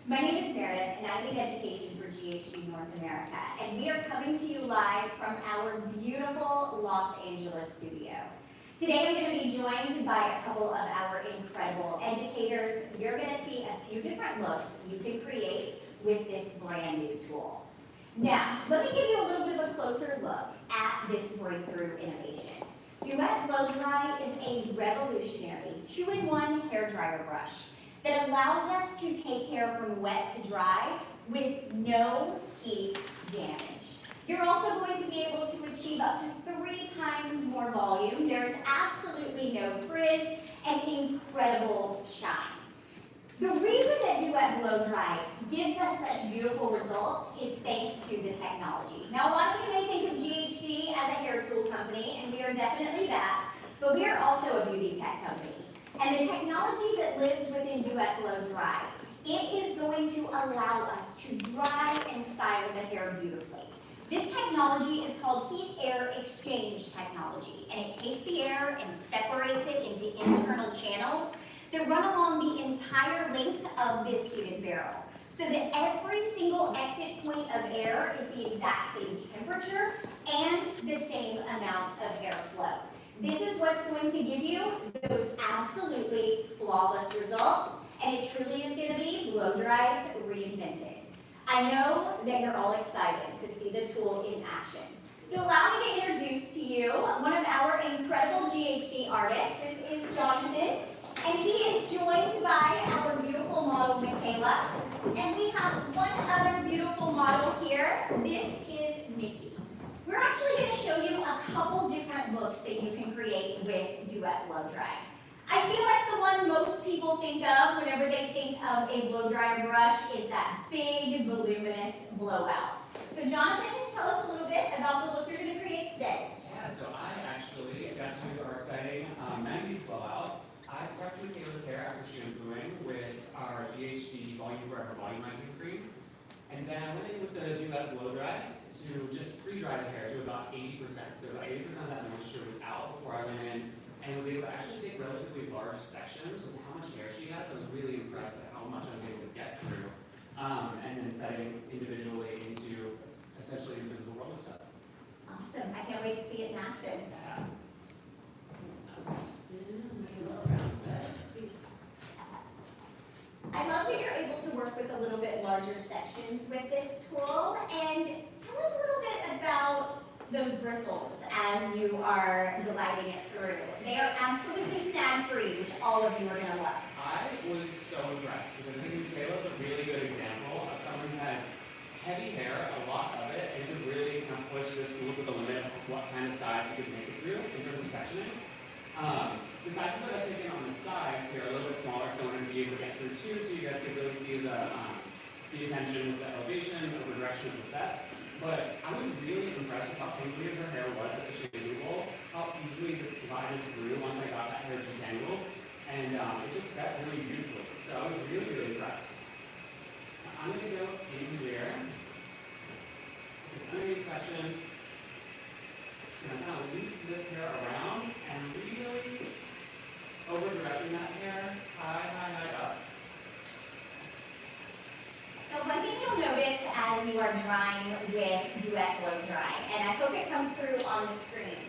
My name is Meredith, and I lead education for GHD North America, and we are coming to you live from our beautiful Los Angeles studio. Today I'm going to be joined by a couple of our incredible educators. You're going to see a few different looks you can create with this brand new tool. Now, let me give you a little bit of a closer look at this breakthrough innovation. Duet Blowdry is a revolutionary 2-in-1 hairdryer brush that allows us to take hair from wet to dry with no heat damage. You're also going to be able to achieve up to 3 times more volume. There's absolutely no frizz and incredible shine. The reason that Duet Blowdry gives us such beautiful results is thanks to the technology. Now, a lot of you may think of GHD as a hair tool company, and we are definitely that, but we are also a beauty tech company. And the technology that lives within Duet Blowdry, it is going to allow us to dry and style the hair beautifully. This technology is called heat air exchange technology, and it takes the air and separates it into internal channels that run along the entire length of this heated barrel, so that every single exit point of air is the exact same temperature and the same amount of airflow. This is what's going to give you those absolutely flawless results, and it truly is going to be Blowdry's reinvented. I know that you're all excited to see the tool in action. So allow me to introduce to you one of our incredible GHD artists. This is Jonathan, and he is joined by our beautiful model, Michaela. And we have one other beautiful model here. This is Nikki. We're actually going to show you a couple different looks that you can create with Duet Blowdry. I feel like the one most people think of whenever they think of a blow dryer brush is that big, voluminous blowout. So Jonathan, tell us a little bit about the look you're going to create today. Yeah, so I actually got to do our exciting 90s blowout. I prepped Michaela's hair after shampooing with our GHD Volume Forever Volumizing Cream. And then I went in with the Duet Blowdry to just pre-dry the hair to about 80%. So about 80% of that moisture was out before I went in and was able to actually take relatively large sections with how much hair she had. So I was really impressed at how much I was able to get through. And then setting individually into essentially invisible rolling tub. Awesome. I can't wait to see it in action. Yeah. Spin around that. I love that you're able to work with a little bit larger sections with this tool. And tell us a little bit about those bristles as you are gliding it through. They are absolutely snag-free, which all of you are going to love. I was so impressed because I think Michaela is a really good example of someone who has heavy hair, a lot of it, and could really kind of push this tool to the limit of what kind of size you could make it through in terms of sectioning. The sizes that I've taken on the sides here are a little bit smaller, so I wanted to be able to get through too, so you guys can really see the attention with the elevation or the direction of the set. But I was really impressed with how tangly her hair was at the shampoo bowl, how easily this glided through once I got that hair detangled, and it just set really beautifully. So I was really, really impressed. Now I'm going to go in here, this underneath section, and kind of loop this hair around and really over-directing that hair high up. So one thing you'll notice as you are drying with Duet Blowdry, and I hope it comes through on the screen,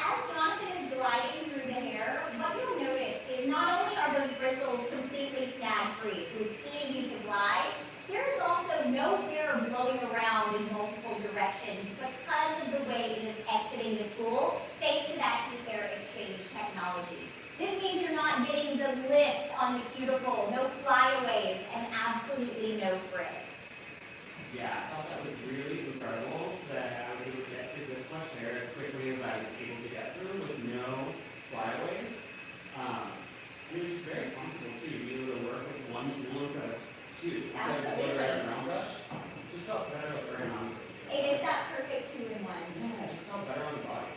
as Jonathan is gliding through the hair, what you'll notice is not only are those bristles completely snag-free, so it's easy to glide, there is also no hair blowing around in multiple directions because of the way it is exiting the tool, thanks to that heat air exchange technology. This means you're not getting the lift on the cuticle, no flyaways, and absolutely no frizz. Yeah, I thought that was really incredible that I was able to get through this much hair as quickly as I was able to get through with no flyaways. And it was very comfortable too, to be able to work with one tool instead of two. Instead of blow dryer and round brush. It just felt better with very round brush. It is that perfect 2-in-1. Yeah, it just felt better on the body.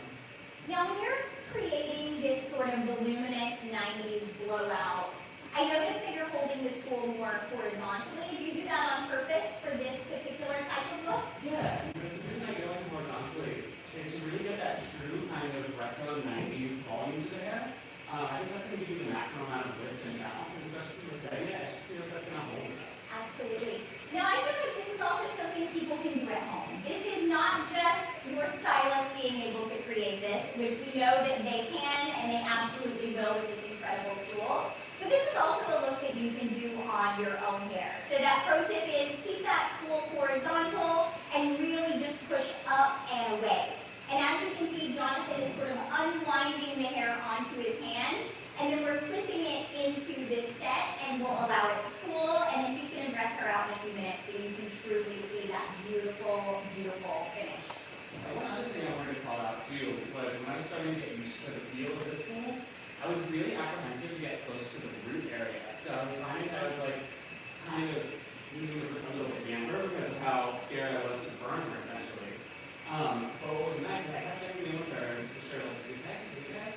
Now when you're creating this sort of voluminous 90s blowout, I noticed that you're holding the tool more horizontally. Did you do that on purpose for this particular type of look? Yeah, the reason I go horizontally is to really get that true kind of retro 90s volume to the hair. I think that's going to give you the maximum amount of lift and balance, and especially for setting it, I just feel like that's going to hold it. Absolutely. on your own hair. So that pro tip is keep that tool horizontal and really just push up and away. And as you can see, Jonathan is sort of unwinding the hair onto his hand, and then we're flipping it into this set, and we'll allow it to cool, and then he's going to dress her out in a few minutes so you can truly see that beautiful, beautiful finish. One other thing I wanted to call out too was when I was starting to get used to the feel of this tool, I was really apprehensive to get close to the root area. So I was finding that I was like kind of leaving a little bit younger because of how scared I was to burn her essentially. But what was nice is I kept checking in with her and just sure like, okay.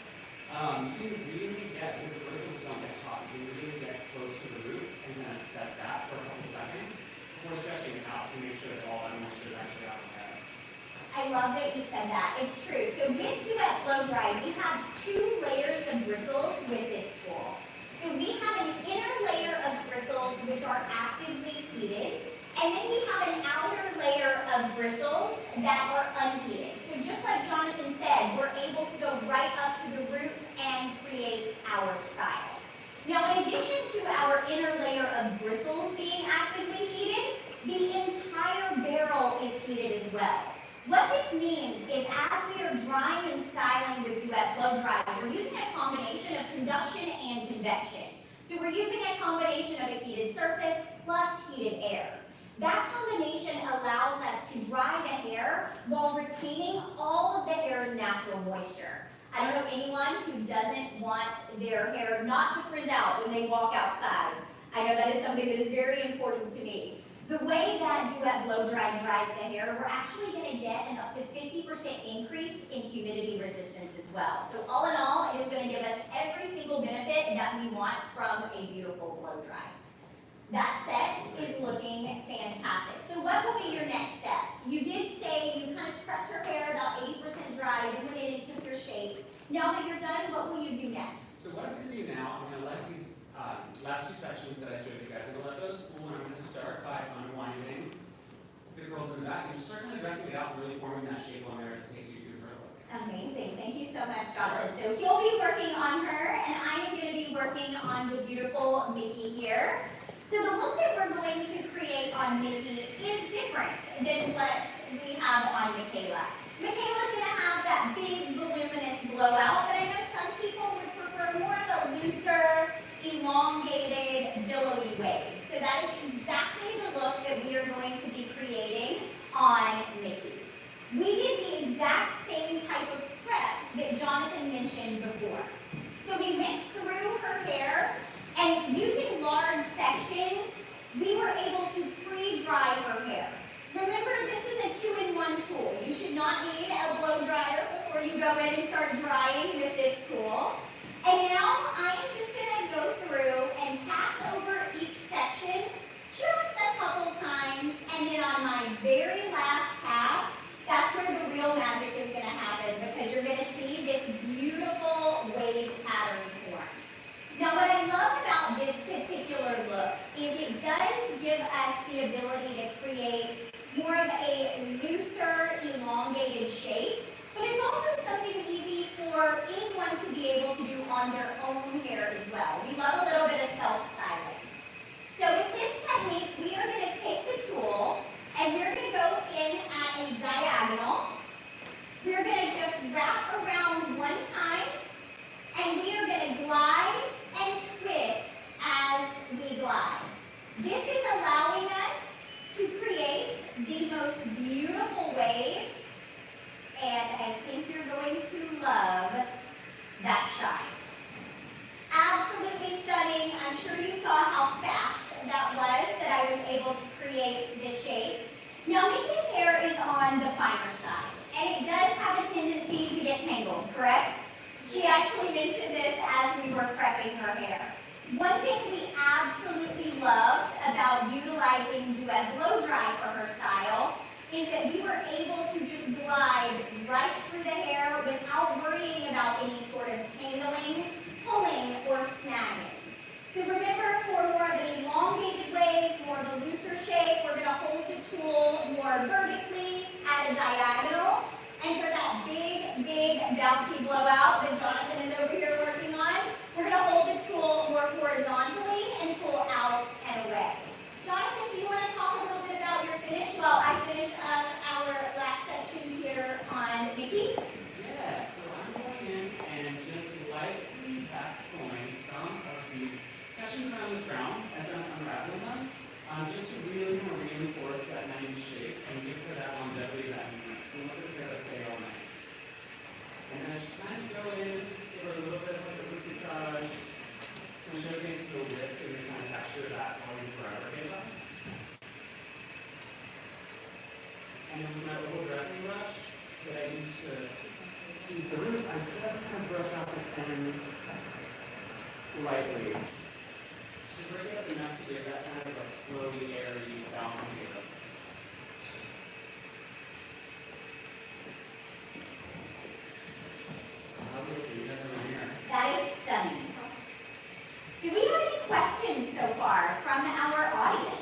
You can really get, because the bristles don't get hot, you can really get close to the root and then set that for a couple seconds before stretching it out to make sure that all that moisture is actually out of the head. I love that you said that. It's true. So with Duet Blowdry, we have 2 layers of bristles with this tool. So we have an inner layer of bristles which are actively heated, and then we have an outer layer of bristles that are unheated. So just like Jonathan said, we're able to go right up to the roots and create our style. Now, in addition to our inner layer of bristles being actively heated, the entire barrel is heated as well. What this means is as we are drying and styling with Duet Blowdry, we're using a combination of conduction and convection. So we're using a combination of a heated surface plus heated air. That combination allows us to dry the hair while retaining all of the hair's natural moisture. I don't know anyone who doesn't want their hair not to frizz out when they walk outside. I know that is something that is very important to me. The way that Duet Blowdry dries the hair, we're actually going to get an up to 50% increase in humidity resistance as well. So all in all, it is going to give us every single benefit that we want from a beautiful blow dry. That set is looking fantastic. So what will be your next steps? You did say you kind of prepped your hair about 80% dry, then went in and took your shape. Now that you're done, what will you do next? So what I'm going to do now, I'm going to let these last 2 sections that I showed you guys, I'm going to let those cool, and I'm going to start by unwinding the curls in the back, and just start kind of dressing it out and really forming that shape on there that takes you through her look. Amazing. Thank you so much, Jonathan. So he'll be working on her, and I am going to be working on the beautiful Mickey here. So the look that we're going to create on Mickey is different than what we have on Michaela. Michaela's going to have that big voluminous blowout, but I know some people would prefer more of a looser, elongated, billowy wave. So that is exactly the look that we are going to be creating on Mickey. We did the exact same type of prep that Jonathan mentioned before. So we went through her hair, and using large sections, we were able to pre-dry her hair. Remember, this is a 2-in-1 tool. You should not need a blow dryer before you go in and start drying with this tool. And now I am just going to go through and pass over each section just a couple times, and then on my very last pass, that's where the real magic is going to happen, because you're going to see this beautiful wave pattern form. Now, what I love about this particular look is it does give us the ability to create more of a looser, elongated shape, but it's also something easy for anyone to be able to do on their own hair as well. We love a little bit of self-styling. So with this technique, we are going to take the tool and we're going to go in at a diagonal. We're going to just wrap around one time, and we are going to glide and twist as we glide. This is allowing us to create the most beautiful wave, and I think you're going to love that shine. Absolutely stunning. I'm sure you saw how fast that was, that I was able to create this shape. Now, Mickey's hair is on the finer side, and it does have a tendency to get tangled, correct? She actually mentioned this as we were prepping her hair. One thing we absolutely loved about utilizing Duet Blowdry for her style is that we were able to just glide right through the hair without worrying about any sort of tangling, pulling, or snagging. So remember, for more of an elongated wave, more of a looser shape, we're going to hold the tool more vertically at a diagonal. And for that big, big bouncy blowout that Jonathan is over here working on, we're going to hold the tool more horizontally and pull out and away. just to really kind of reinforce that 90 shape and give her that longevity that movement. So we want this hair to stay all night. And then I just kind of go in, give her a little bit of like a root massage, and showcase the width and the kind of texture that Volume Forever gave us. And then with my little dressing brush that I use to use the root, I just kind of brush out the ends lightly. To break it up enough to give that kind of like flowy, airy, bouncing feel. That is stunning. Do we have any questions so far from our audience?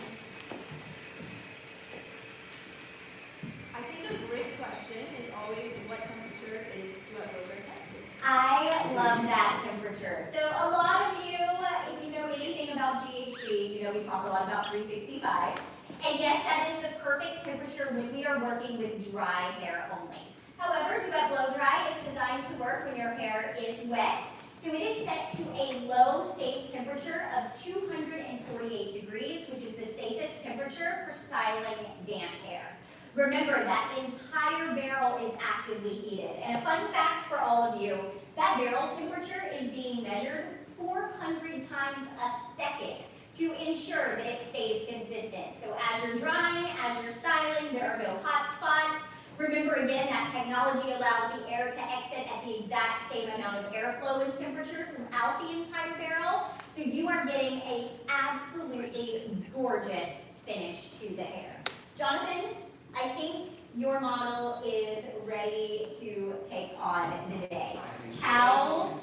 I think a great question is always what temperature is Duet Blowdry set to? I love that temperature. So a lot of you, if you know anything about GHD, you know we talk a lot about 365. And yes, that is the perfect temperature when we are working with dry hair only. However, Duet Blowdry is designed to work when your hair is wet. So it is set to a low safe temperature of 248 degrees, which is the safest temperature for styling damp hair. Remember, that entire barrel is actively heated. And a fun fact for all of you, that barrel temperature is being measured 400 times a second to ensure that it stays consistent. So as you're drying, as you're styling, there are no hot spots. Remember again, that technology allows the air to exit at the exact same amount of airflow and temperature throughout the entire barrel. So you are getting an absolutely gorgeous finish to the hair. Jonathan, I think your model is ready to take on the day. How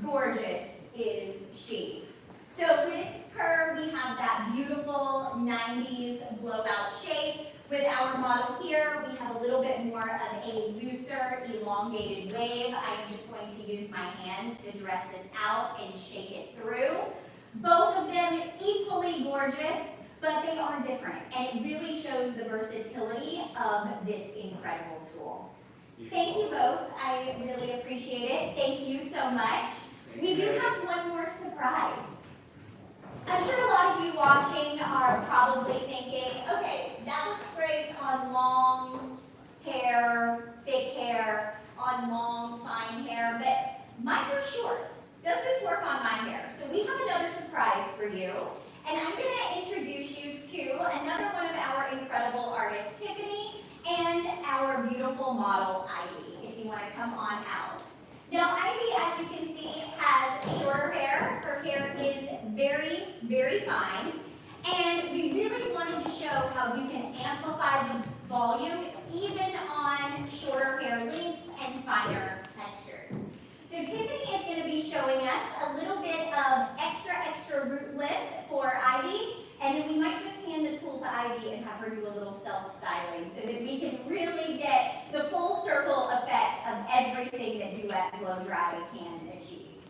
gorgeous is she? So with her, we have that beautiful 90s blowout shape. With our model here, we have a little bit more of a looser, elongated wave. I am just going to use my hands to dress this out and shake it through. Both of them equally gorgeous, but they are different, and it really shows the versatility of this incredible tool. Thank you both. I really appreciate it. Thank you so much. We do have one more surprise. I'm sure a lot of you watching are probably thinking, okay, that looks great on long hair, thick hair, on long, fine hair, but mine are short. Does this work on my hair? So we have another surprise for you, and I'm going to introduce you to another one of our incredible artists, Tiffany, and our beautiful model, Ivy, if you want to come on out. Now, Ivy, as you can see, has shorter hair. Her hair is very, very fine. And we really wanted to show how you can amplify the volume even on shorter hair lengths and finer textures. So Tiffany is going to be showing us a little bit of extra root lift for Ivy. And then we might just hand the tool to Ivy and have her do a little self-styling so that we can really get the full circle effect of everything that Duet Blowdry can achieve.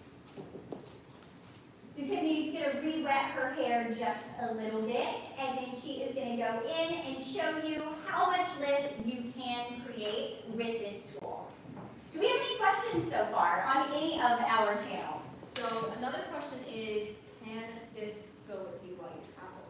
So Tiffany's going to re-wet her hair just a little bit, and then she is going to go in and show you how much lift you can create with this tool. Do we have any questions so far on any of our channels? So another question is, can this go with you while you travel?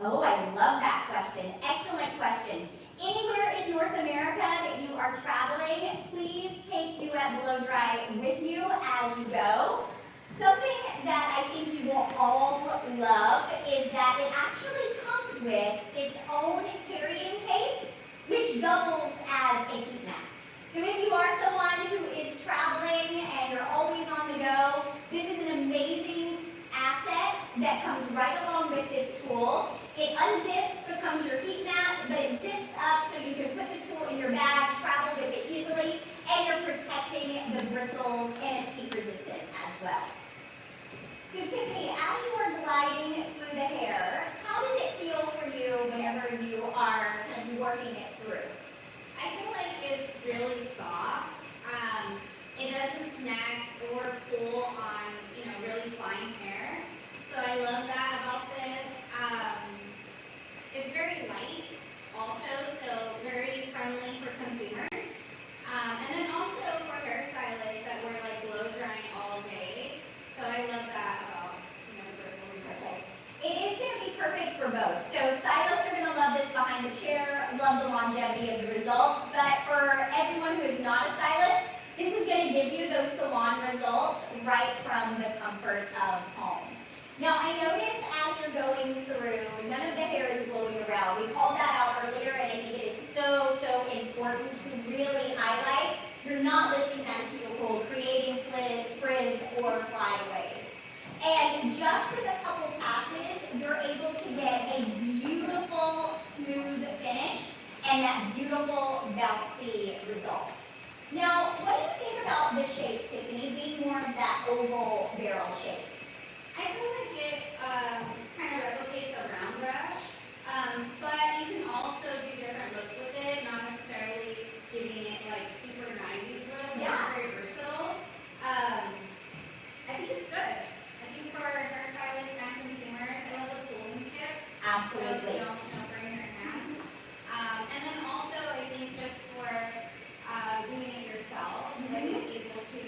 Oh, I love that question. Excellent question. Anywhere in North America that you are traveling, please take Duet Blowdry with you as you go. Something that I think you will all love is that it actually comes with its own carrying case, which doubles as a heat mat. So if you are someone who is traveling and you're always on the go, this is an amazing asset that comes right along with this tool. It unzips, becomes your heat mat, but it zips up so you can put the tool in your bag, travel with it easily, and you're protecting the bristles, and it's heat resistant as well. So Tiffany, as you are gliding through the hair, longevity of the results, but for everyone who is not a stylist, this is going to give you those salon results right from the comfort of home. Now, I noticed as you're going through, none of the hair is blowing around. We called that out earlier, and I think it is so, so important to really highlight. You're not lifting that cuticle, creating frizz or flyaways. And just with a couple passes, you're able to get a beautiful, smooth finish and that beautiful, bouncy result. Now, what do you think about the shape, Tiffany, being more of that oval barrel shape? I feel like it kind of replicates a round brush, but you can also do different looks with it, not necessarily giving it like super 90s look. Yeah. It's very versatile. I think it's good. I think for hairstylists and consumers, I love the pulling tip. Absolutely. So you don't burn your hands. And then also, I think just for doing it yourself, like it's able to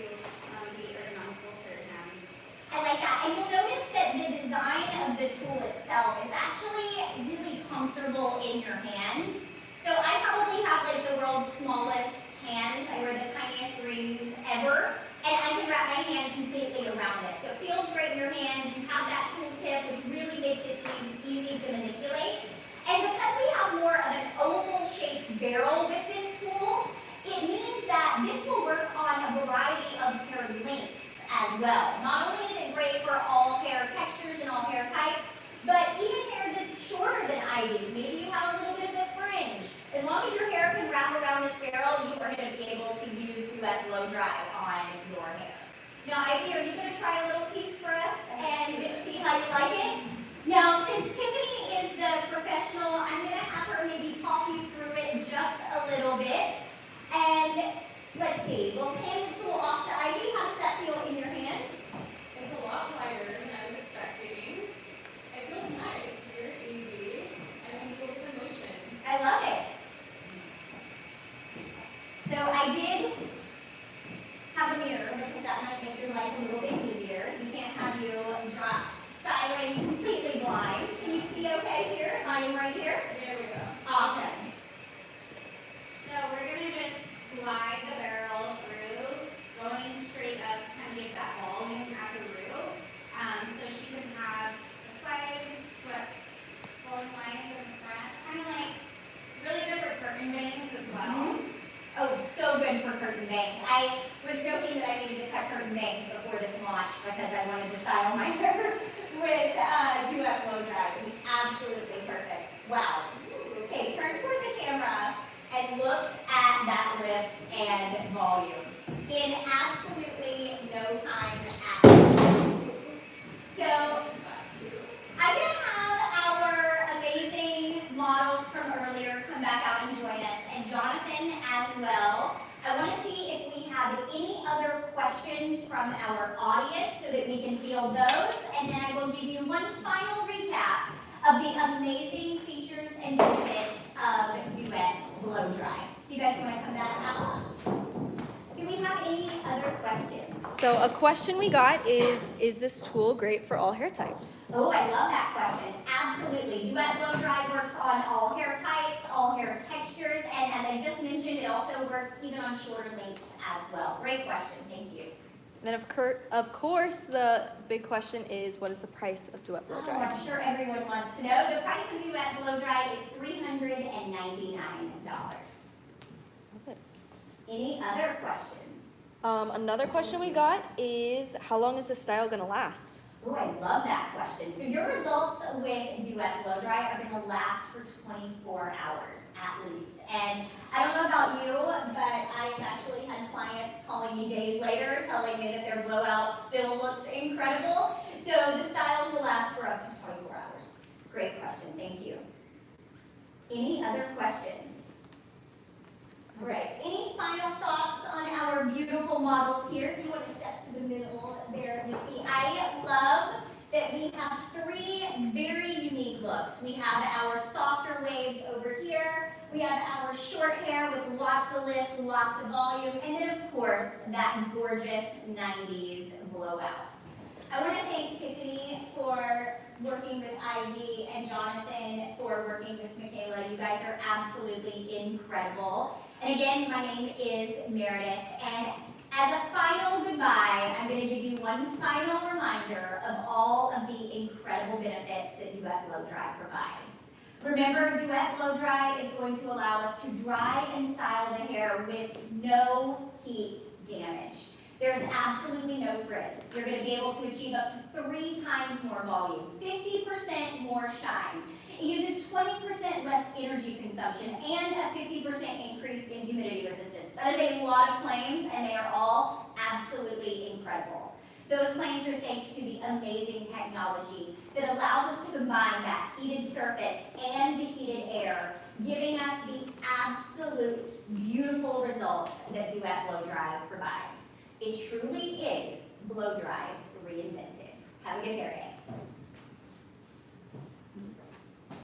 be ergonomical for your hands. I like that. And you'll notice that the design of the tool itself is actually really comfortable in your hands. So I probably have like the world's smallest hands. I wear the tiniest rings ever. And I can wrap my hand completely around it. So it feels great in your hands. You have that tool tip, which really makes it easy to manipulate. And because we have more of an oval-shaped barrel with this tool, it means that this will work on a variety of hair lengths as well. Not only is it great for all hair textures and all hair types, but even hair that's shorter than Ivy's. Maybe you have a little bit of a fringe. As long as your hair can wrap around this barrel, you are going to be able to use Duet Blowdry on your hair. Now, Ivy, are you going to try a little piece for us and see how you like it? Now, since Tiffany is the professional, I'm going to have her maybe talk you through it just a little bit. And let's see, we'll hand the tool off to Ivy. How does that feel in your hands? It's a lot lighter than I was expecting. It feels nice, very easy, and control the motion. I love it. So I did have a mirror because that might make your life a little bit easier. We can't have you drop styling completely blind. Can you see okay here? I am right here. There we go. Awesome. So we're going to just glide the barrel through, going straight up to kind of get that volume at the root. So she can have the side swept flowing lines in the front. Kind of like really good for curtain bangs as well. Oh, so good for curtain bangs. I was joking that I needed to cut curtain bangs before this launch because I wanted to style my hair with Duet Blowdry. It was absolutely perfect. Wow. Okay, turn toward the camera and look at that lift and volume in absolutely no time at all. So I'm going to have our amazing models from earlier come back out and join us, and Jonathan as well. I want to see if we have any other questions from our audience so that we can field those, and then I will give you one final recap of the amazing features and benefits of Duet Blowdry. You guys want to come back at us? Do we have any other questions? So a question we got is this tool great for all hair types? Oh, I love that question. Absolutely. Duet Blowdry works on all hair types, all hair textures, and as I just mentioned, it also works even on shorter lengths as well. Great question. Thank you. And then of course, the big question is, what is the price of Duet Oh, Blowdry? I'm sure everyone wants to know. The price of Duet Blowdry is $399. Any other questions? Another question we got is, how long is the style going to last? Oh, I love that question. So your results with Duet Blowdry are going to last for 24 hours at least. And I don't know about you, but I have actually had clients calling me days later telling me that their blowout still looks incredible. So the styles will last for up to 24 hours. Great question. Thank you. Any other questions? All right. Any final thoughts on our beautiful models here? If you want to step to the middle there, Nikki. I love that we have three very unique looks. We have our softer waves over here. We have our short hair with lots of lift, lots of volume, and then of course that gorgeous 90s blowout. I want to thank Tiffany for working with Ivy and Jonathan for working with Michaela. You guys are absolutely incredible. And again, my name is Meredith, and as a final goodbye, I'm going to give you one final reminder of all of the incredible benefits that Duet Blowdry provides. Remember, Duet Blowdry is going to allow us to dry and style the hair with no heat damage. There's absolutely no frizz. You're going to be able to achieve up to 3 times more volume, 50% more shine. It uses 20% less energy consumption and a 50% increase in humidity resistance. That is a lot of claims, and they are all absolutely incredible. Those claims are thanks to the amazing technology that allows us to combine that heated surface and the heated air, giving us the absolute beautiful results that Duet Blowdry provides. It truly is Blowdry's reinvented. Have a good hair day.